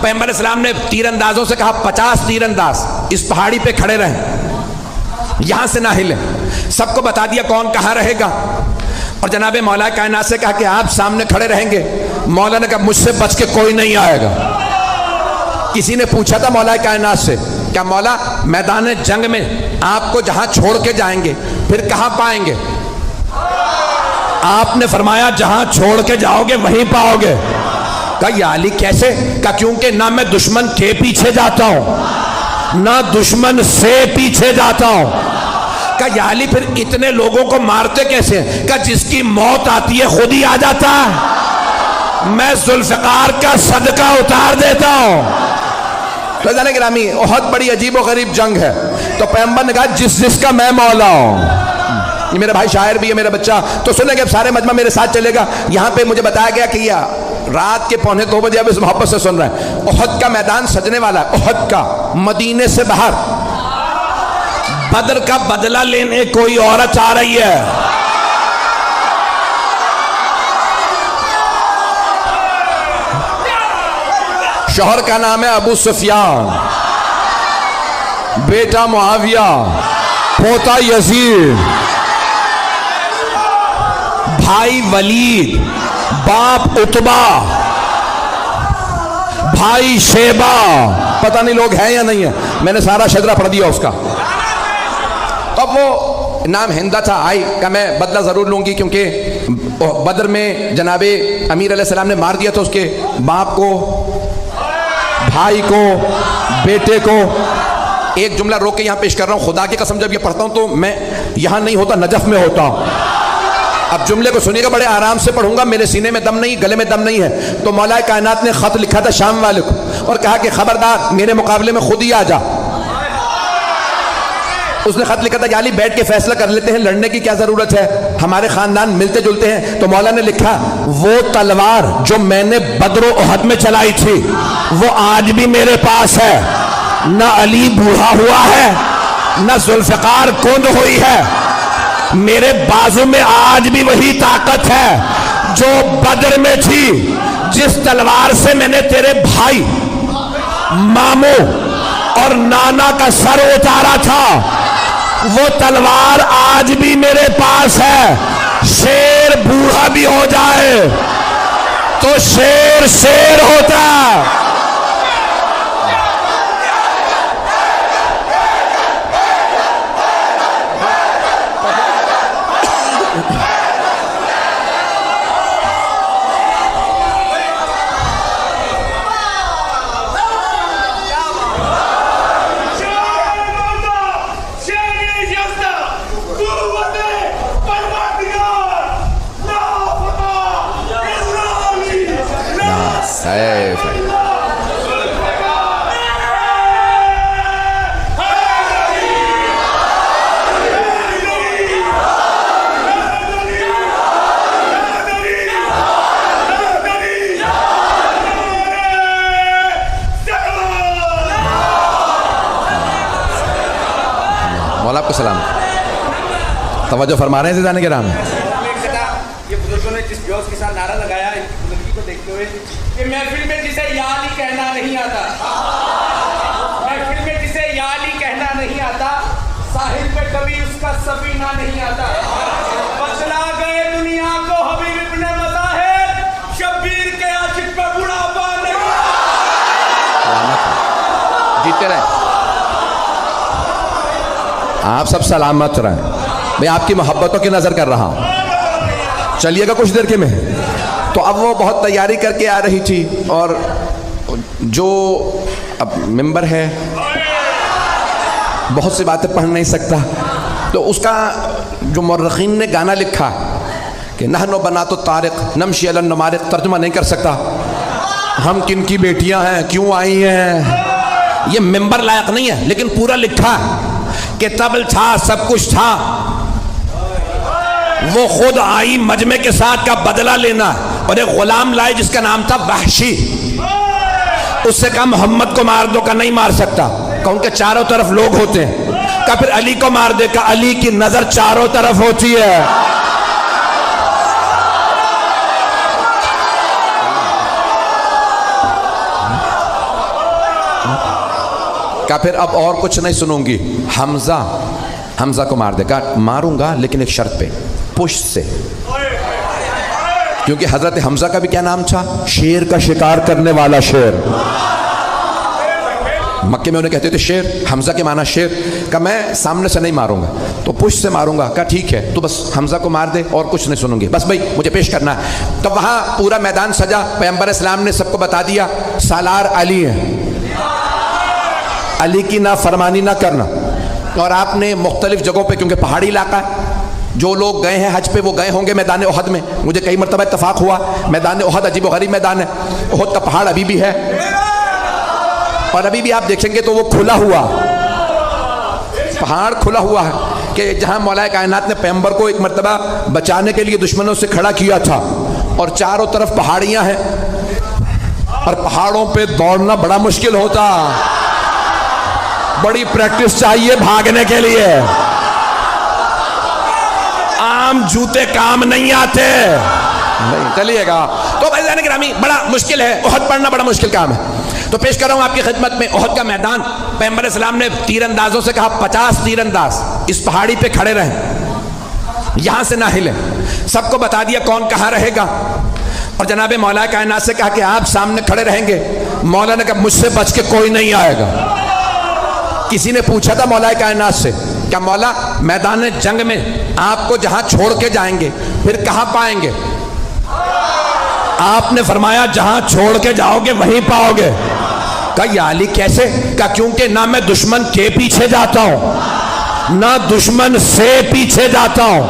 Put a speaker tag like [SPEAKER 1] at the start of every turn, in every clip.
[SPEAKER 1] پیغمبر اسلام نے تیر اندازوں سے کہا 50 تیر انداز اس پہاڑی پہ کھڑے رہیں, یہاں سے نہ ہلیں. سب کو بتا دیا کون کہاں رہے گا, اور جناب مولا کائنات سے کہا کہ آپ سامنے کھڑے رہیں گے. مولا نے کہا مجھ سے بچ کے کوئی نہیں آئے گا. کسی نے پوچھا تھا مولا کائنات سے, کیا مولا میدان جنگ میں آپ کو جہاں چھوڑ کے جائیں گے پھر کہاں پائیں گے؟ آپ نے فرمایا جہاں چھوڑ کے جاؤ گے وہیں پاؤ گے. کہا یا علی کیسے؟ کہا کیونکہ نہ میں دشمن کے پیچھے جاتا ہوں نہ دشمن سے پیچھے جاتا ہوں. کہا یا علی پھر اتنے لوگوں کو مارتے کیسے ہیں؟ کہا جس کی موت آتی ہے خود ہی آ جاتا ہے, میں ذوالفقار کا صدقہ اتار دیتا ہوں. رضوان گرامی احد بڑی عجیب و غریب جنگ ہے, تو پیغمبر نے کہا جس کا میں مولا ہوں. یہ میرا بھائی شاعر بھی ہے میرا بچہ, تو سنیں گے اب سارے مجمع میرے ساتھ چلے گا. یہاں پہ مجھے بتایا گیا کہ یہ رات کے 1:45 بجے اب اس محبت سے سن رہے ہیں. احد کا میدان سجنے والا ہے, احد کا, مدینے سے باہر. بدر کا بدلہ لینے کوئی عورت آ رہی ہے. شوہر کا نام ہے ابو سفیان, بیٹا معاویہ, پوتا یزید, بھائی ولید, باپ عتبہ, بھائی شیبہ. پتہ نہیں لوگ ہیں یا نہیں ہیں, میں نے سارا شجرہ پڑھ دیا اس کا. تب وہ نام ہندا تھا, آئی کہ میں بدلہ ضرور لوں گی کیونکہ بدر میں جناب امیر علیہ السلام نے مار دیا تھا اس کے باپ کو, بھائی کو, بیٹے کو. ایک جملہ روک کے یہاں پیش کر رہا ہوں, خدا کی قسم جب یہ پڑھتا ہوں تو میں یہاں نہیں ہوتا, نجف میں ہوتا ہوں. اب جملے کو سنیے گا, بڑے آرام سے پڑھوں گا, میرے سینے میں دم نہیں, گلے میں دم نہیں ہے. تو مولا کائنات نے خط لکھا تھا شام والے کو اور کہا کہ خبردار میرے مقابلے میں خود ہی آ جا. اس نے خط لکھا تھا کہ علی بیٹھ کے فیصلہ کر لیتے ہیں, لڑنے کی کیا ضرورت ہے, ہمارے خاندان ملتے جلتے ہیں. تو مولا نے لکھا وہ تلوار جو میں نے بدر و احد میں چلائی تھی وہ آج بھی میرے پاس ہے. نہ علی بوڑھا ہوا ہے نہ ذوالفقار کند ہوئی ہے, میرے بازو میں آج بھی وہی طاقت ہے جو بدر میں تھی. جس تلوار سے میں نے تیرے بھائی, ماموں اور نانا کا سر اتارا تھا وہ تلوار آج بھی میرے پاس ہے. شیر بوڑھا بھی ہو جائے تو شیر شیر ہوتا. آپ کو سلام. توجہ فرما رہے ہیں زیدان کے نام.
[SPEAKER 2] یہ بزرگوں نے جس جوش کے ساتھ نعرہ لگایا اس بزرگی کو دیکھتے ہوئے کہ محفل میں جسے یا علی کہنا نہیں آتا, محفل میں جسے یا علی کہنا نہیں آتا, ساحل پہ کبھی اس کا سفینہ نہیں آتا. بچلا گئے دنیا کو حبیب ابن مظاہر, شبیر کے عاشق پہ بڑھاپا نہیں.
[SPEAKER 1] جیتے رہے, آپ سب سلامت رہیں. میں آپ کی محبتوں کی نظر کر رہا ہوں, چلیے گا کچھ دیر کے میں. تو اب وہ بہت تیاری کر کے آ رہی تھی, اور جو اب ممبر ہے بہت سی باتیں پڑھ نہیں سکتا, تو اس کا جو مورخین نے گانا لکھا کہ نحن بنات الطارق نمشی علی النمارق, ترجمہ نہیں کر سکتا. ہم کن کی بیٹیاں ہیں, کیوں آئی ہیں, یہ ممبر لائق نہیں ہے, لیکن پورا لکھا کہ طبل تھا, سب کچھ تھا, وہ خود آئی مجمع کے ساتھ کا بدلہ لینا, اور ایک غلام لائے جس کا نام تھا وحشی. اس سے کہا محمد کو مار دو, کا نہیں مار سکتا, کہ ان کے چاروں طرف لوگ ہوتے ہیں. کہ پھر علی کو مار دے, کہ علی کی نظر چاروں طرف ہوتی ہے. کہا پھر اب اور کچھ نہیں سنوں گی، حمزہ کو مار دے. کہا ماروں گا لیکن ایک شرط پہ، پشت سے. کیونکہ حضرت حمزہ کا بھی کیا نام تھا؟ شیر کا شکار کرنے والا شیر. مکے میں انہیں کہتے تھے شیر، حمزہ کے معنی شیر. کہا میں سامنے سے نہیں ماروں گا تو پشت سے ماروں گا. کہا ٹھیک ہے تو بس حمزہ کو مار دے اور کچھ نہیں سنوں گی، بس بھائی مجھے پیش کرنا ہے. تو وہاں پورا میدان سجا، پیغمبر اسلام نے سب کو بتا دیا سالار علی ہے، علی کی نافرمانی نہ کرنا. اور آپ نے مختلف جگہوں پہ، کیونکہ پہاڑی علاقہ ہے، جو لوگ گئے ہیں حج پہ وہ گئے ہوں گے میدان احد میں. مجھے کئی مرتبہ اتفاق ہوا میدان احد عجیب و غریب میدان ہے. احد کا پہاڑ ابھی بھی ہے اور ابھی بھی آپ دیکھیں گے تو وہ کھلا ہوا پہاڑ کھلا ہوا ہے، کہ جہاں مولا کائنات نے پیغمبر کو ایک مرتبہ بچانے کے لیے دشمنوں سے کھڑا کیا تھا اور چاروں طرف پہاڑیاں ہیں اور پہاڑوں پہ دوڑنا بڑا مشکل ہوتا، بڑی پریکٹس چاہیے بھاگنے کے لیے. عام جوتے کام نہیں آتے. نہیں چلیے گا تو بھائی جانے گرامی بڑا مشکل ہے، احد پڑھنا بڑا مشکل کام ہے. تو پیش کر رہا ہوں آپ کی خدمت میں احد کا میدان. پیغمبر اسلام نے تیر اندازوں سے کہا 50 تیر انداز اس پہاڑی پہ کھڑے رہیں، یہاں سے نہ ہلیں. سب کو بتا دیا کون کہاں رہے گا. اور جناب مولا کائنات سے کہا کہ آپ سامنے کھڑے رہیں گے. مولا نے کہا مجھ سے بچ کے کوئی نہیں آئے گا. کسی نے پوچھا تھا مولا کائنات سے کہ مولا میدان جنگ میں آپ کو جہاں چھوڑ کے جائیں گے پھر کہاں پائیں گے؟ آپ نے فرمایا جہاں چھوڑ کے جاؤ گے وہیں پاؤ گے. کہا یا علی کیسے؟ کہا کیونکہ نہ میں دشمن کے پیچھے جاتا ہوں نہ دشمن سے پیچھے جاتا ہوں.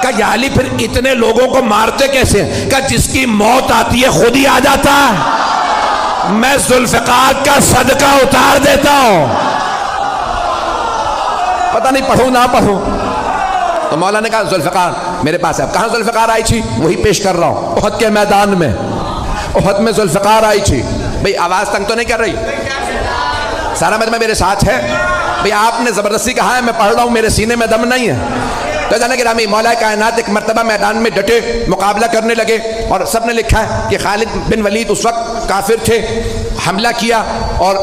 [SPEAKER 1] کہا یا علی پھر اتنے لوگوں کو مارتے کیسے؟ کہا جس کی موت آتی ہے خود ہی آ جاتا ہے، میں ذوالفقار کا صدقہ اتار دیتا ہوں. پتہ نہیں پڑھوں نہ پڑھوں. تو مولا نے کہا ذوالفقار میرے پاس ہے. کہاں ذوالفقار آئی تھی؟ وہی پیش کر رہا ہوں، احد کے میدان میں. احد میں ذوالفقار آئی تھی. بھئی آواز تنگ تو نہیں کر رہی؟ سارا مجمع میرے ساتھ ہے. بھئی آپ نے زبردستی کہا ہے، میں پڑھ رہا ہوں، میرے سینے میں دم نہیں ہے. تو جانا گرامی مولا کائنات ایک مرتبہ میدان میں ڈٹے مقابلہ کرنے لگے اور سب نے لکھا ہے کہ خالد بن ولید اس وقت کافر تھے، حملہ کیا اور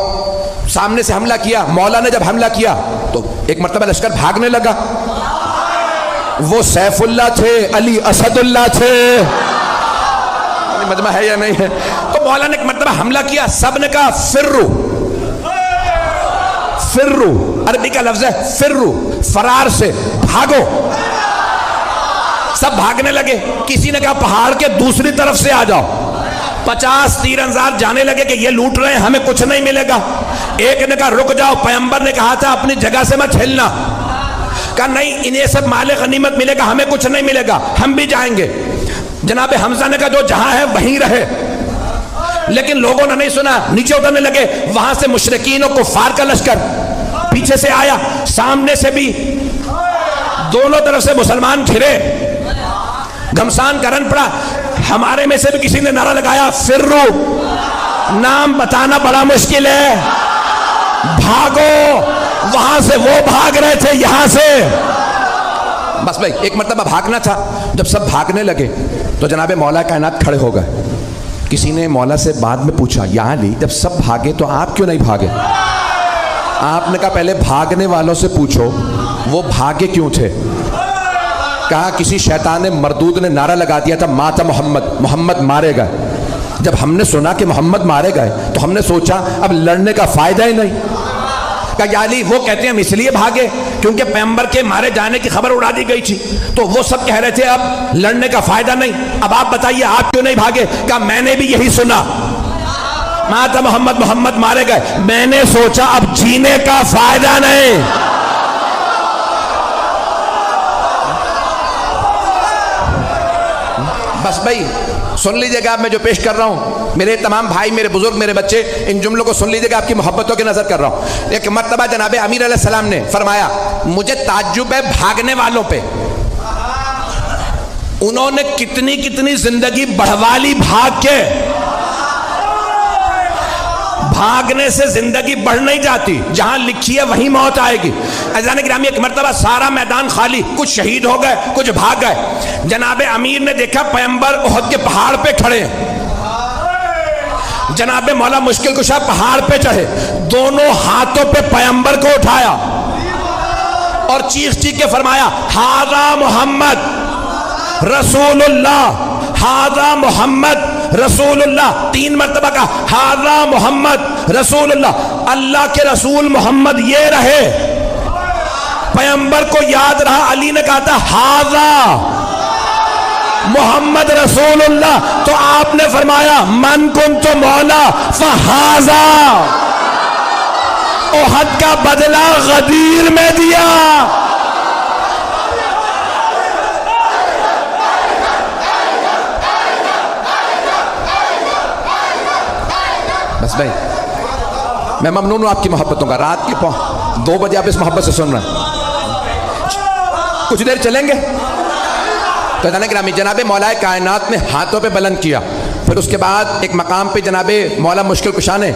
[SPEAKER 1] سامنے سے حملہ کیا. مولا نے جب حملہ کیا تو ایک مرتبہ لشکر بھاگنے لگا. وہ سیف اللہ تھے، علی اسد اللہ تھے. مجمع ہے یا نہیں ہے؟ تو مولا نے ایک مرتبہ حملہ کیا، سب نے کہا فرو. فرو عربی کا لفظ ہے فرو، فرار سے بھاگو. سب بھاگنے لگے. کسی نے کہا پہاڑ کے دوسری طرف سے آ جاؤ. 50 تیر انداز جانے لگے کہ یہ لوٹ رہے ہیں ہمیں کچھ نہیں ملے گا. ایک نے کہا رک جاؤ، پیغمبر نے کہا تھا اپنی جگہ سے مت ہلنا. کہا نہیں انہیں سب مال غنیمت ملے گا، ہمیں کچھ نہیں ملے گا، ہم بھی جائیں گے. جناب حمزہ نے کہا جو جہاں ہے وہیں رہے. لیکن لوگوں نے نہیں سنا، نیچے اترنے لگے. وہاں سے مشرکین و کفار کا لشکر پیچھے سے آیا، سامنے سے بھی، دونوں طرف سے مسلمان گھرے. گھمسان کرن پڑا. ہمارے میں سے بھی کسی نے نعرہ لگایا فرو. نام بتانا بڑا مشکل ہے، بھاگو. وہاں سے وہ بھاگ رہے تھے، یہاں سے بس بھائی ایک مرتبہ بھاگنا تھا. جب سب بھاگنے لگے تو جناب مولا کائنات کھڑے ہو گئے. کسی نے مولا سے بعد میں پوچھا یا علی جب سب بھاگے تو آپ کیوں نہیں بھاگے؟ آپ نے کہا پہلے بھاگنے والوں سے پوچھو وہ بھاگے کیوں تھے. کہا کسی شیطان مردود نے نعرہ لگا دیا تھا مات محمد، محمد مارے گئے. جب ہم نے سنا کہ محمد مارے گئے تو ہم نے سوچا اب لڑنے کا فائدہ ہی نہیں. کہا یا علی وہ کہتے ہیں ہم اس لیے بھاگے کیونکہ پیغمبر کے مارے جانے کی خبر اڑا دی گئی تھی، تو وہ سب کہہ رہے تھے اب لڑنے کا فائدہ نہیں. اب آپ بتائیے آپ کیوں نہیں بھاگے؟ کہا میں نے بھی یہی سنا، مات محمد، محمد مارے گئے. میں نے سوچا اب جینے کا فائدہ نہیں. بس بھائی سن لیجئے گا، میں جو پیش کر رہا ہوں میرے تمام بھائی، میرے بزرگ، میرے بچے، ان جملوں کو سن لیجئے گا، آپ کی محبتوں کی نظر کر رہا ہوں. ایک مرتبہ جناب امیر علیہ السلام نے فرمایا مجھے تعجب ہے بھاگنے والوں پہ. انہوں نے کتنی کتنی زندگی بڑھوا لی بھاگ کے. بھاگنے سے زندگی بڑھ نہیں جاتی، جہاں لکھی ہے وہیں موت آئے گی. عزیزان گرامی ایک مرتبہ سارا میدان خالی، کچھ شہید ہو گئے کچھ بھاگ گئے. جناب امیر نے دیکھا پیغمبر احد کے پہاڑ پہ کھڑے ہیں. جناب مولا مشکل کشا پہاڑ پہ چڑھے، دونوں ہاتھوں پہ پیغمبر کو اٹھایا اور چیخ چیخ کے فرمایا ھذا محمد رسول اللہ، ھذا محمد رسول اللہ، 3 مرتبہ کہا ھذا محمد رسول اللہ، اللہ کے رسول محمد یہ رہے۔ پیغمبر کو یاد رہا، علی نے کہا تھا ھذا محمد رسول اللہ، تو آپ نے فرمایا من کنت مولا فھذا، احد کا بدلہ غدیر میں دیا۔ بس بھائی میں ممنون ہوں آپ کی محبتوں کا، رات کے 2 بجے آپ اس محبت سے سن رہے ہیں، کچھ دیر چلیں گے تو گرامی جناب مولا کائنات نے ہاتھوں پہ بلند کیا، پھر اس کے بعد ایک مقام پہ جناب مولا مشکل کشا نے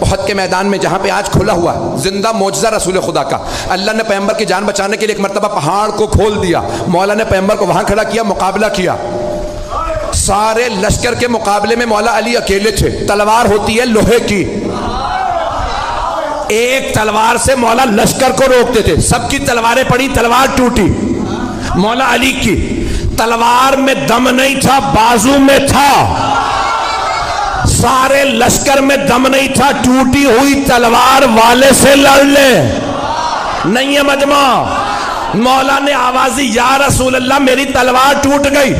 [SPEAKER 1] احد کے میدان میں، جہاں پہ آج کھلا ہوا زندہ معجزہ رسول خدا کا، اللہ نے پیغمبر کی جان بچانے کے لیے ایک مرتبہ پہاڑ کو کھول دیا، مولا نے پیغمبر کو وہاں کھڑا کیا، مقابلہ کیا، سارے لشکر کے مقابلے میں مولا علی اکیلے تھے، تلوار ہوتی ہے لوہے کی، ایک تلوار سے مولا لشکر کو روکتے تھے، سب کی تلواریں پڑی، تلوار ٹوٹی، مولا علی کی تلوار میں دم نہیں تھا، بازو میں تھا، سارے لشکر میں دم نہیں تھا، ٹوٹی ہوئی تلوار والے سے لڑ لے، نہیں ہے مجمع۔ مولا نے آوازی یا رسول اللہ میری تلوار ٹوٹ گئی،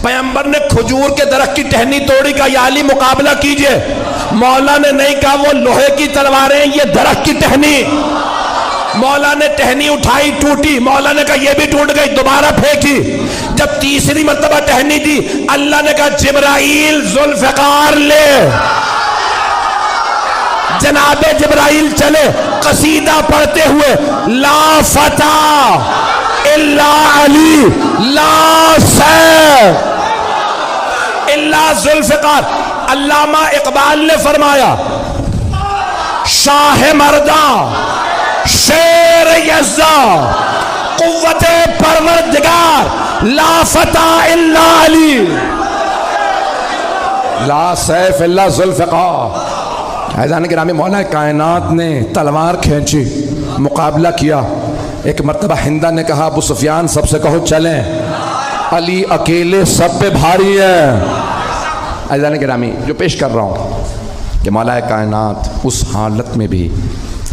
[SPEAKER 1] پیغمبر نے کھجور کے درخت کی ٹہنی توڑی، کہا یا علی مقابلہ کیجئے، مولا نے نہیں کہا وہ لوہے کی تلواریں یہ درخت کی ٹہنی، مولا نے ٹہنی اٹھائی ٹوٹی، مولا نے کہا یہ بھی ٹوٹ گئی، دوبارہ پھینکی، جب تیسری مرتبہ ٹہنی دی اللہ نے کہا جبرائیل ذوالفقار لے، جناب جبرائیل چلے قصیدہ پڑھتے ہوئے لا فتح الا علی لا سیف الا ذوالفقار۔ علامہ اقبال نے فرمایا شاہ مرداں شیر یزداں قوت پروردگار لا فتح الا علی لا سیف الا ذوالفقار۔ عزیزان گرامی مولا کائنات نے تلوار کھینچی، مقابلہ کیا، ایک مرتبہ ہندہ نے کہا ابو سفیان سب سے کہو چلیں، علی اکیلے سب پہ بھاری ہے۔ عزیزان گرامی جو پیش کر رہا ہوں کہ مولا کائنات اس حالت میں بھی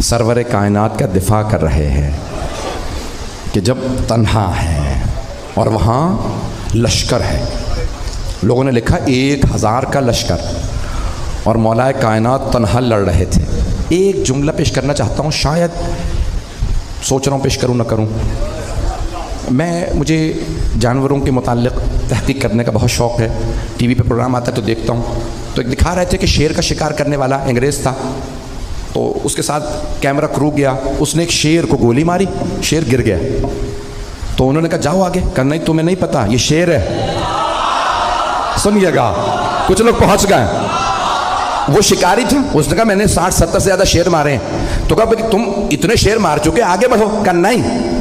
[SPEAKER 1] سرور کائنات کا دفاع کر رہے ہیں کہ جب تنہا ہے اور وہاں لشکر ہے، لوگوں نے لکھا 1000 کا لشکر اور مولا کائنات تنہا لڑ رہے تھے۔ ایک جملہ پیش کرنا چاہتا ہوں، شاید سوچ رہا ہوں پیش کروں نہ کروں، مجھے جانوروں کے متعلق تحقیق کرنے کا بہت شوق ہے، ٹی وی پہ پروگرام آتا ہے تو دیکھتا ہوں، تو ایک دکھا رہے تھے کہ شیر کا شکار کرنے والا انگریز تھا، تو اس کے ساتھ کیمرہ کرو گیا، اس نے ایک شیر کو گولی ماری، شیر گر گیا، تو انہوں نے کہا جاؤ آگے، کہا نہیں تمہیں نہیں پتا یہ شیر ہے۔ سنیے گا کچھ لوگ پہنچ گئے، وہ شکاری تھا، اس نے کہا میں نے 60-70 سے زیادہ شیر مارے ہیں، تو کہا تم اتنے شیر مار چکے آگے بڑھو، کہا نہیں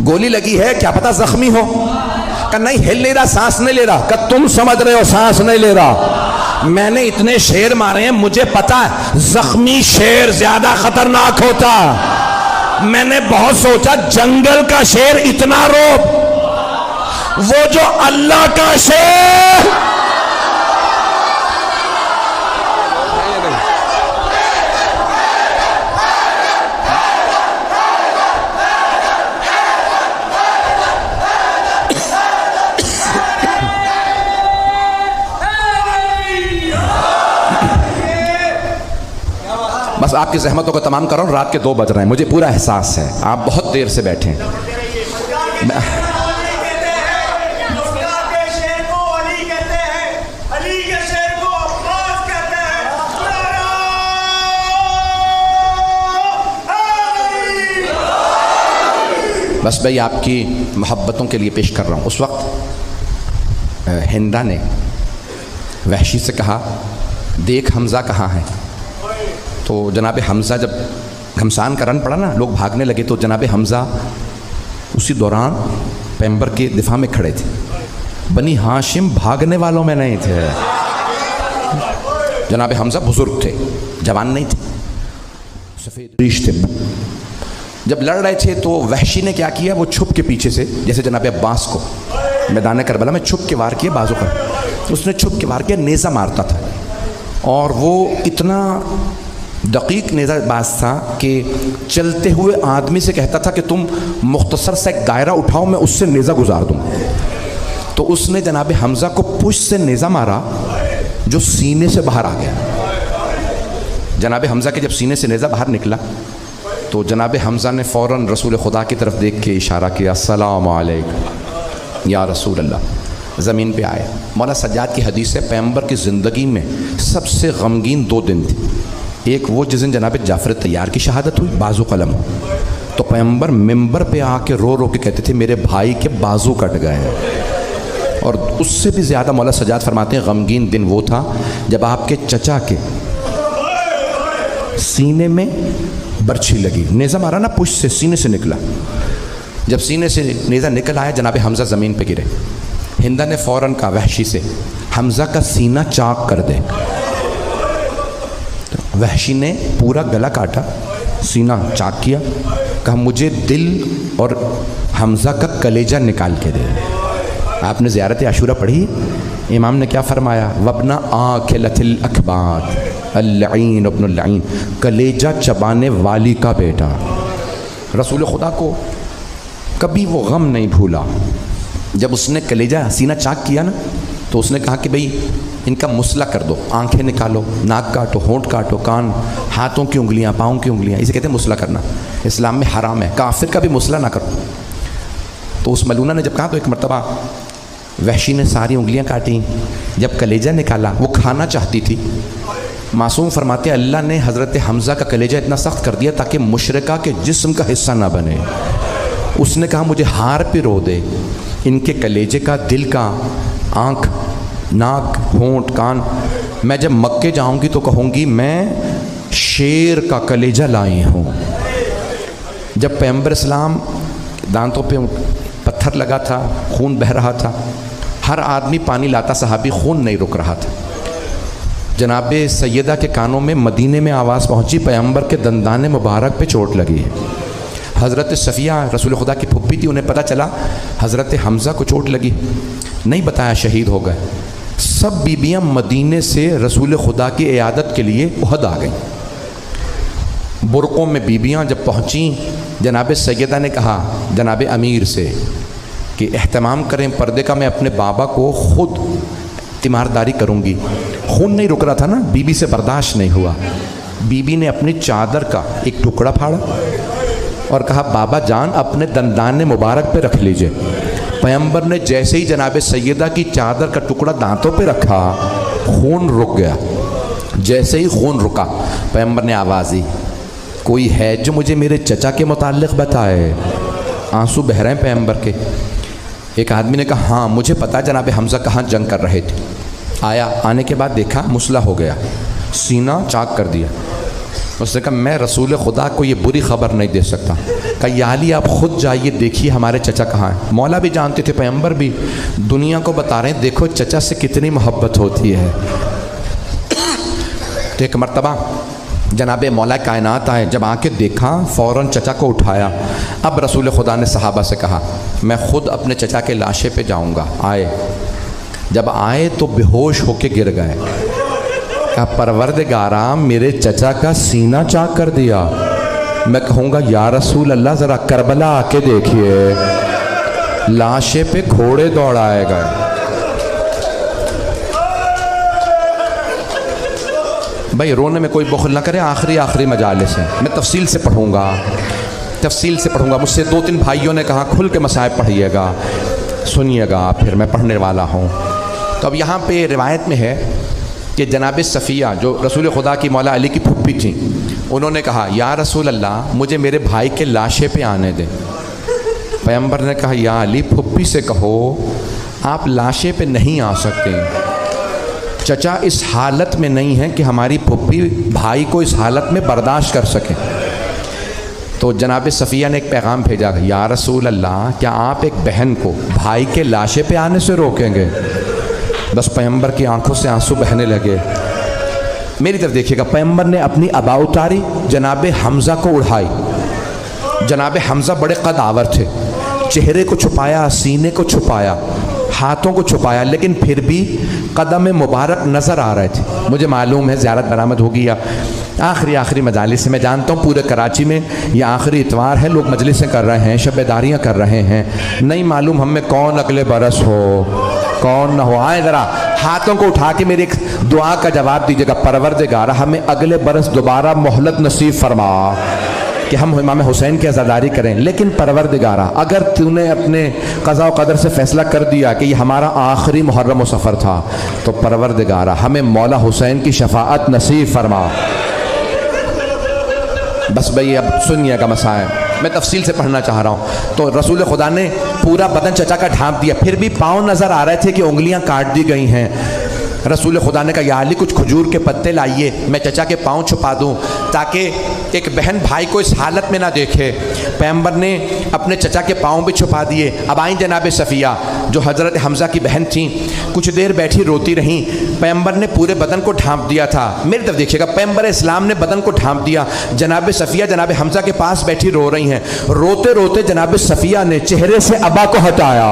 [SPEAKER 1] گولی لگی ہے کیا پتا زخمی ہو، کہا نہیں ہل نہیں رہا، سانس نہیں لے رہا، کہا تم سمجھ رہے ہو سانس نہیں لے رہا، میں نے اتنے شیر مارے ہیں مجھے پتا ہے زخمی شیر زیادہ خطرناک ہوتا، میں نے بہت سوچا جنگل کا شیر اتنا روب، وہ جو اللہ کا شیر بس آپ کی زحمتوں کو تمام کر رہا ہوں، رات کے 2 بج رہے ہیں، مجھے پورا احساس ہے آپ بہت دیر سے بیٹھے ہیں۔ بس بھائی آپ کی محبتوں کے لیے پیش کر رہا ہوں۔ اس وقت ہندا نے وحشی سے کہا دیکھ حمزہ کہاں ہے، تو جناب حمزہ جب گھمسان کا رن پڑا نا، لوگ بھاگنے لگے، تو جناب حمزہ اسی دوران پیغمبر کے دفاع میں کھڑے تھے، بنی ہاشم بھاگنے والوں میں نہیں تھے، جناب حمزہ بزرگ تھے، جوان نہیں تھے، سفید ریش تھے. جب لڑ رہے تھے تو وحشی نے کیا کیا، وہ چھپ کے پیچھے سے، جیسے جناب عباس کو میدان کربلا میں چھپ کے وار کیا بازو پر، اس نے چھپ کے وار کیا، نیزہ مارتا تھا. اور وہ اتنا دقیق نیزہ باز تھا کہ چلتے ہوئے آدمی سے کہتا تھا کہ تم مختصر سا ایک دائرہ اٹھاؤ، میں اس سے نیزہ گزار دوں. تو اس نے جناب حمزہ کو پشت سے نیزہ مارا جو سینے سے باہر آ گیا. جناب حمزہ کے جب سینے سے نیزہ باہر نکلا تو جناب حمزہ نے فوراً رسول خدا کی طرف دیکھ کے اشارہ کیا، السلام علیکم یا رسول اللہ. زمین پہ آئے. مولا سجاد کی حدیث ہے، پیغمبر کی زندگی میں سب سے غمگین 2 دن تھے. ایک وہ جس دن جناب جعفر طیار کی شہادت ہوئی، بازو قلم ہو، تو پیغمبر ممبر پہ آ کے رو رو کے کہتے تھے میرے بھائی کے بازو کٹ گئے ہیں. اور اس سے بھی زیادہ مولا سجاد فرماتے ہیں غمگین دن وہ تھا جب آپ کے چچا کے سینے میں برچھی لگی. نیزہ مارا نا پشت سے، سینے سے نکلا. جب سینے سے نیزہ نکل آیا جناب حمزہ زمین پہ گرے. ہندا نے فوراً کہا وحشی سے، حمزہ کا سینہ چاک کر دے. وحشی نے پورا گلا کاٹا، سینہ چاک کیا، کہا مجھے دل اور حمزہ کا کلیجہ نکال کے دے. آپ نے زیارت عاشورہ پڑھی، امام نے کیا فرمایا، وَابْنَ آكِلَةِ الْأَكْبَادِ اللعین ابن اللعین، کلیجہ چبانے والی کا بیٹا. رسول خدا کو کبھی وہ غم نہیں بھولا. جب اس نے کلیجہ سینہ چاک کیا نا تو اس نے کہا کہ بھئی ان کا مسئلہ کر دو، آنکھیں نکالو، ناک کاٹو، ہونٹ کاٹو، کان، ہاتھوں کی انگلیاں، پاؤں کی انگلیاں، اسے کہتے ہیں مسئلہ کرنا. اسلام میں حرام ہے، کافر کا بھی مسئلہ نہ کرو. تو اس ملونہ نے جب کہا تو ایک مرتبہ وحشی نے ساری انگلیاں کاٹیں. جب کلیجہ نکالا وہ کھانا چاہتی تھی. معصوم فرماتے ہیں اللہ نے حضرت حمزہ کا کلیجہ اتنا سخت کر دیا تاکہ مشرکہ کے جسم کا حصہ نہ بنے. اس نے کہا مجھے ہار پہ رو دے، ان کے کلیجے کا، دل کا، آنکھ، ناک، ہونٹ، کان. میں جب مکے جاؤں گی تو کہوں گی میں شیر کا کلیجہ لائی ہوں. جب پیغمبر اسلام دانتوں پہ پتھر لگا تھا، خون بہہ رہا تھا، ہر آدمی پانی لاتا، صحابی، خون نہیں رک رہا تھا. جناب سیدہ کے کانوں میں مدینے میں آواز پہنچی، پیغمبر کے دندان مبارک پہ چوٹ لگی ہے. حضرت صفیہ رسول خدا کی پھپھی تھی، انہیں پتہ چلا حضرت حمزہ کو چوٹ لگی، نہیں بتایا، شہید ہو گئے. سب بیبیاں مدینے سے رسول خدا کی عیادت کے لیے احد آ گئیں. برقعوں میں بیبیاں جب پہنچیں، جناب سیدہ نے کہا جناب امیر سے کہ اہتمام کریں پردے کا، میں اپنے بابا کو خود تیمارداری کروں گی. خون نہیں رک رہا تھا نا، بی بی سے برداشت نہیں ہوا. بی بی نے اپنی چادر کا ایک ٹکڑا پھاڑا اور کہا بابا جان اپنے دندان مبارک پہ رکھ لیجئے. پیغمبر نے جیسے ہی جناب سیدہ کی چادر کا ٹکڑا دانتوں پہ رکھا، خون رک گیا. جیسے ہی خون رکا، پیغمبر نے آواز دی کوئی ہے جو مجھے میرے چچا کے متعلق بتائے. آنسو بہہ رہے ہیں پیغمبر کے. ایک آدمی نے کہا ہاں مجھے پتا جناب حمزہ کہاں جنگ کر رہے تھے. آیا، آنے کے بعد دیکھا مسلح ہو گیا، سینہ چاک کر دیا. اس نے کہا میں رسول خدا کو یہ بری خبر نہیں دے سکتا. کہا یا علی آپ خود جائیے، دیکھیے ہمارے چچا کہاں ہیں. مولا بھی جانتے تھے، پیغمبر بھی، دنیا کو بتا رہے ہیں دیکھو چچا سے کتنی محبت ہوتی ہے. تو ایک مرتبہ جناب مولا کائنات آئے، جب آ کے دیکھا فوراً چچا کو اٹھایا. اب رسول خدا نے صحابہ سے کہا میں خود اپنے چچا کے لاشے پہ جاؤں گا. آئے، جب آئے تو بے ہوش ہو کے گر گئے. کہا پروردگارا میرے چچا کا سینہ چاک کر دیا. میں کہوں گا یا رسول اللہ ذرا کربلا آ کے دیکھیے، لاشے پہ گھوڑے دوڑائے گئے. بھائی رونے میں کوئی بخل نہ کرے، آخری مجالس ہے، میں تفصیل سے پڑھوں گا. مجھ سے 2-3 بھائیوں نے کہا کھل کے مصائب پڑھیے گا، سنیے گا، پھر میں پڑھنے والا ہوں. تو اب یہاں پہ روایت میں ہے کہ جناب صفیہ جو رسول خدا کی مولا علی کی پھپھی تھیں، انہوں نے کہا یا رسول اللہ مجھے میرے بھائی کے لاشے پہ آنے دیں. پیغمبر نے کہا یا علی پھپھی سے کہو آپ لاشے پہ نہیں آ سکتے، چچا اس حالت میں نہیں ہے کہ ہماری پھپھی بھائی کو اس حالت میں برداشت کر سکے. تو جناب صفیہ نے ایک پیغام بھیجا یا رسول اللہ کیا آپ ایک بہن کو بھائی کے لاشے پہ آنے سے روکیں گے؟ بس پیغمبر کی آنکھوں سے آنسو بہنے لگے. میری طرف دیکھیے گا، پیغمبر نے اپنی ابا اتاری، جناب حمزہ کو اڑھائی. جناب حمزہ بڑے قد آور تھے، چہرے کو چھپایا، سینے کو چھپایا، ہاتھوں کو چھپایا، لیکن پھر بھی قدم مبارک نظر آ رہے تھے. مجھے معلوم ہے زیارت برآمد ہوگی یا آخری مجالس سے، میں جانتا ہوں پورے کراچی میں یہ آخری اتوار ہے، لوگ مجلسیں کر رہے ہیں، شب داریاں کر رہے ہیں. نہیں معلوم ہم میں کون اگلے برس ہو کون نہ ہو. آئیں ذرا ہاتھوں کو اٹھا کے میری ایک دعا کا جواب دیجیے گا. پروردگار ہمیں اگلے برس دوبارہ مہلت نصیب فرما کہ ہم امام حسین کی عزاداری کریں. لیکن پروردگارہ اگر تو نے اپنے قضاء و قدر سے فیصلہ کر دیا کہ یہ ہمارا آخری محرم و سفر تھا، تو پروردگارہ ہمیں مولا حسین کی شفاعت نصیب فرما. بس بھئی اب سنیے گا مسائل، میں تفصیل سے پڑھنا چاہ رہا ہوں. تو رسول خدا نے پورا بدن چچا کا ڈھانپ دیا، پھر بھی پاؤں نظر آ رہے تھے کہ انگلیاں کاٹ دی گئی ہیں. رسول خدا نے کہا یا علی کچھ کھجور کے پتے لائیے، میں چچا کے پاؤں چھپا دوں تاکہ ایک بہن بھائی کو اس حالت میں نہ دیکھے. پیغمبر نے اپنے چچا کے پاؤں بھی چھپا دیے. اب آئیں جناب صفیہ جو حضرت حمزہ کی بہن تھیں، کچھ دیر بیٹھی روتی رہیں. پیغمبر نے پورے بدن کو ڈھانپ دیا تھا. میری طرف دیکھیے گا، پیغمبر اسلام نے بدن کو ڈھانپ دیا. جناب صفیہ جناب حمزہ کے پاس بیٹھی رو رہی ہیں. روتے روتے جناب صفیہ نے چہرے سے ابا کو ہٹایا.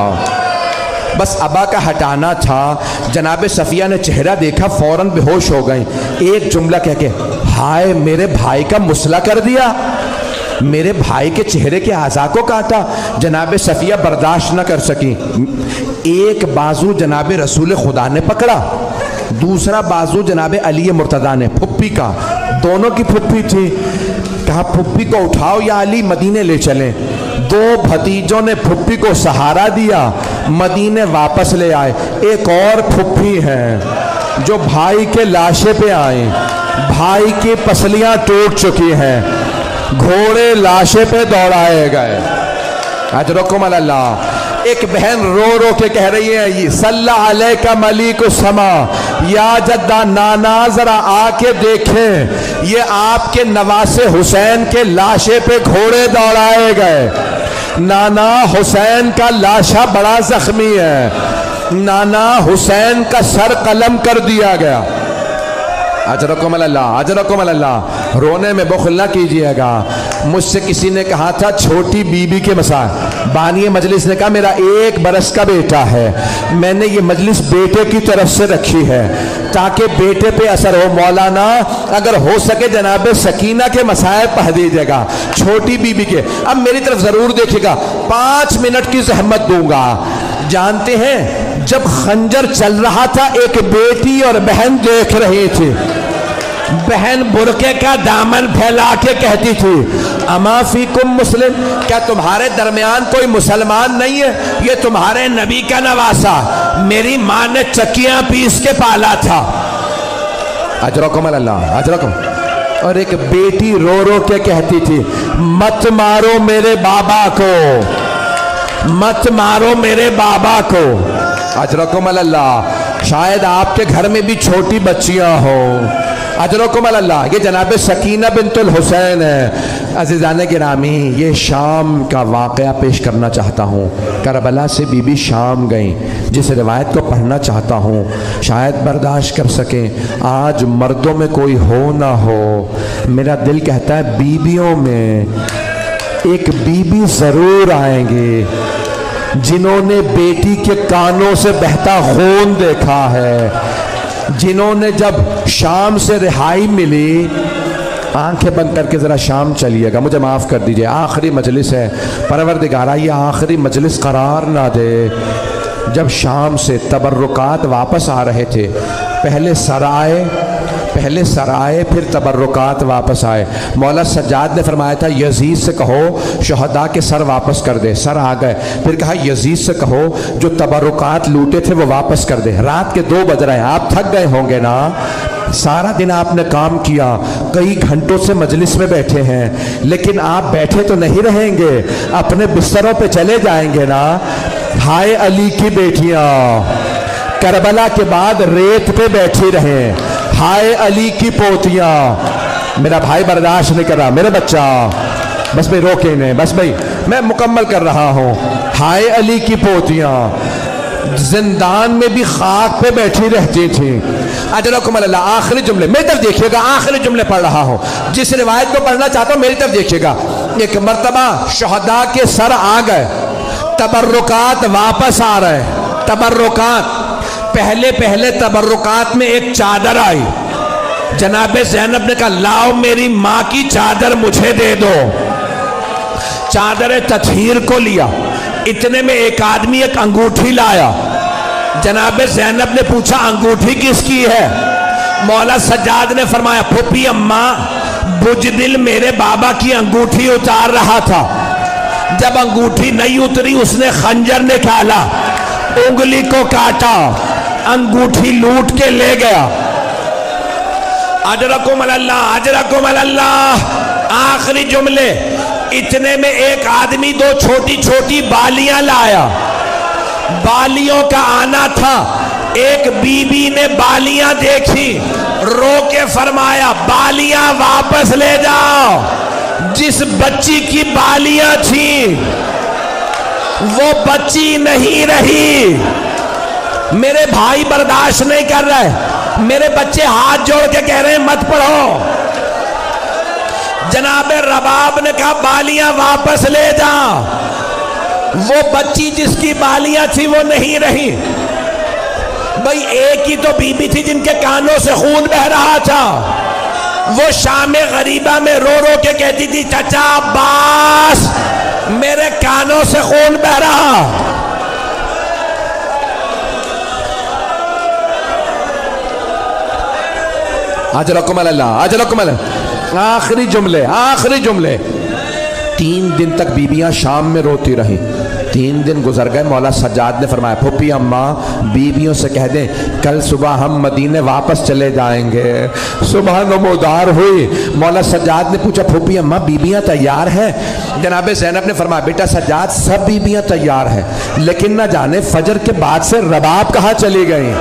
[SPEAKER 1] بس ابا کا ہٹانا تھا. جناب صفیہ نے چہرہ دیکھا، فوراً بے ہوش ہو گئیں. ایک جملہ کہہ کے ہائے میرے بھائی کا مسئلہ کر دیا، میرے بھائی کے چہرے کے اعضاء کو کاٹا. جناب صفیہ برداشت نہ کر سکی. ایک بازو جناب رسول خدا نے پکڑا، دوسرا بازو جناب علی مرتضیٰ نے، پھپھی کا، دونوں کی پھپھی تھی. کہا پھپھی کو اٹھاؤ یا علی مدینے لے چلیں. دو بھتیجوں نے پھپھی کو سہارا دیا، مدینے واپس لے آئے. ایک اور پھپھی ہیں جو بھائی کے لاشے پہ آئیں، بھائی کی پسلیاں ٹوٹ چکی ہیں، گھوڑے لاشے پہ دوڑائے گئے. اجرکم اللہ. ایک بہن رو رو کے کہہ رہی ہے صلی علیک ملیک السما، یا جدہ نانا ذرا آ کے دیکھیں یہ آپ کے نواسے حسین کے لاشے پہ گھوڑے دوڑائے گئے. نانا حسین کا لاشا بڑا زخمی ہے، نانا حسین کا سر قلم کر دیا گیا. اجرکم اللہ، اجرکم اللہ. رونے میں بخل نہ کیجیے گا. مجھ سے کسی نے کہا تھا چھوٹی بی بی کے مسائل، بانی مجلس نے کہا میرا 1 برس کا بیٹا ہے، میں نے یہ مجلس بیٹے کی طرف سے رکھی ہے تاکہ بیٹے پہ اثر ہو. مولانا اگر ہو سکے جناب سکینہ کے مسائل پڑھ دیجیے گا، چھوٹی بی بی کے. اب میری طرف ضرور دیکھیے گا، 5 منٹ کی زحمت دوں گا. جانتے ہیں جب خنجر چل رہا تھا ایک بیٹی اور بہن دیکھ رہی تھی. بہن برقعے کا دامن پھیلا کے کہتی تھی اما فیکم مسلم، کیا تمہارے درمیان کوئی مسلمان نہیں ہے؟ یہ تمہارے نبی کا نواسا، میری ماں نے چکیاں پیس کے پالا تھا. اجرکم اللہ، اجرکم. اور ایک بیٹی رو رو کے کہتی تھی مت مارو میرے بابا کو، مت مارو میرے بابا کو. اجرکم اللہ. شاید آپ کے گھر میں بھی چھوٹی بچیاں ہوں. اجرکم اللہ. یہ جناب سکینہ بنت الحسین ہے. عزیزان گرامی، یہ شام کا واقعہ پیش کرنا چاہتا ہوں. کربلا سے بی بی شام گئیں، جس روایت کو پڑھنا چاہتا ہوں شاید برداشت کر سکیں. آج مردوں میں کوئی ہو نہ ہو، میرا دل کہتا ہے بیویوں میں ایک بی بی ضرور آئیں گے جنہوں نے بیٹی کے کانوں سے بہتا خون دیکھا ہے، جنہوں نے جب شام سے رہائی ملی. آنکھیں بند کر کے ذرا شام چلیے گا، مجھے معاف کر دیجئے، آخری مجلس ہے. پروردگارہ یہ آخری مجلس قرار نہ دے. جب شام سے تبرکات واپس آ رہے تھے، پہلے سرائے پھر تبرکات واپس آئے. مولا سجاد نے فرمایا تھا یزید سے کہو شہداء کے سر واپس کر دے. سر آ گئے. پھر کہا یزید سے کہو جو تبرکات لوٹے تھے وہ واپس کر دے. رات کے 2 بج رہے ہیں، آپ تھک گئے ہوں گے نا، سارا دن آپ نے کام کیا، کئی گھنٹوں سے مجلس میں بیٹھے ہیں، لیکن آپ بیٹھے تو نہیں رہیں گے، اپنے بستروں پہ چلے جائیں گے نا. ہائے علی کی بیٹیاں کربلا کے بعد ریت پہ بیٹھی رہیں. ہائے علی کی پوتیاں. میرا بھائی برداشت نہیں کر رہا، میرا بچہ بس بھائی روکے نہیں، بس بھائی میں مکمل کر رہا ہوں. ہائے علی کی پوتیاں زندان میں بھی خاک پہ بیٹھی رہتی تھی. اجرکم اللہ. آخری جملے میری طرف دیکھیے گا, آخری جملے پڑھ رہا ہوں, جس روایت کو پڑھنا چاہتا ہوں میری طرف دیکھیے گا. ایک مرتبہ شہداء کے سر آ گئے, تبرکات واپس آ رہے, تبرکات. پہلے تبرکات میں ایک چادر آئی. جناب زینب نے کہا لاؤ میری ماں کی چادر مجھے دے دو. چادر تطہیر کو لیا. اتنے میں ایک آدمی ایک انگوٹھی لایا. جناب زینب نے پوچھا انگوٹھی کس کی ہے؟ مولا سجاد نے فرمایا پھوپھی اماں بجدل میرے بابا کی انگوٹھی اتار رہا تھا. جب انگوٹھی نہیں اتری اس نے خنجر نکالا, انگلی کو کاٹا, انگوٹھی لوٹ کے لے گیا. اجرکم اللہ, اجرکم اللہ. آخری جملے. اتنے میں ایک آدمی دو چھوٹی چھوٹی بالیاں لایا. بالیوں کا آنا تھا. ایک بی بی نے بالیاں دیکھی, رو کے فرمایا بالیاں واپس لے جاؤ. جس بچی کی بالیاں تھیں وہ بچی نہیں رہی. میرے بھائی برداشت نہیں کر رہے, میرے بچے ہاتھ جوڑ کے کہہ رہے ہیں مت پڑھو. جناب رباب نے کہا بالیاں واپس لے جا. وہ بچی جس کی بالیاں تھی وہ نہیں رہی. بھئی ایک ہی تو بی بی تھی جن کے کانوں سے خون بہ رہا تھا. وہ شام غریبہ میں رو رو کے کہتی تھی چچا عباس میرے کانوں سے خون بہ رہا. اجرکم اللہ, اجرکم اللہ. آخری جملے, آخری جملے. 3 دن تک بیبیاں شام میں روتی رہی. 3 دن گزر گئے. مولا سجاد نے فرمایا پھوپھی اماں بیبیوں سے کہہ دیں کل صبح ہم مدینے واپس چلے جائیں گے. صبح نمودار ہوئی. مولا سجاد نے پوچھا پھوپھی اماں بیبیاں تیار ہیں؟ جناب زینب نے فرمایا بیٹا سجاد سب بیبیاں تیار ہیں, لیکن نہ جانے فجر کے بعد سے رباب کہاں چلی گئی.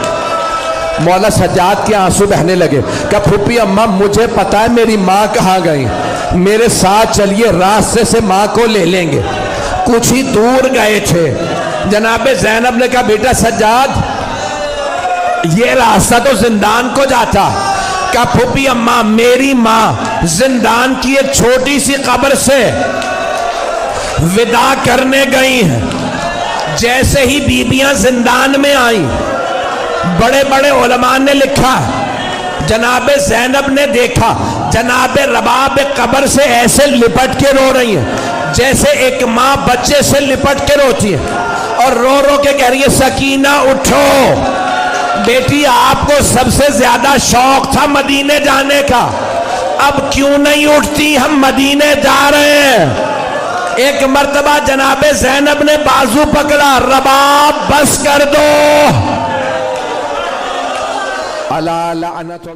[SPEAKER 1] مولا سجاد کے آنسو بہنے لگے. کہ پھوپھی اماں مجھے پتا ہے میری ماں کہاں گئی, میرے ساتھ چلیے راستے سے ماں کو لے لیں گے. کچھ ہی دور گئے تھے. جناب زینب نے کہا بیٹا سجاد یہ راستہ تو زندان کو جاتا. کہا پھوپھی اماں میری ماں زندان کی ایک چھوٹی سی قبر سے وداع کرنے گئی ہیں. جیسے ہی بیبیاں زندان میں آئیں بڑے بڑے علماء نے لکھا جناب زینب نے دیکھا جناب رباب قبر سے ایسے لپٹ کے رو رہی ہیں جیسے ایک ماں بچے سے لپٹ کے روتی ہے, اور رو رو کے کہہ رہی ہے سکینہ اٹھو بیٹی آپ کو سب سے زیادہ شوق تھا مدینے جانے کا, اب کیوں نہیں اٹھتی, ہم مدینے جا رہے ہیں. ایک مرتبہ جناب زینب نے بازو پکڑا, رباب بس کر دو. الا لعنت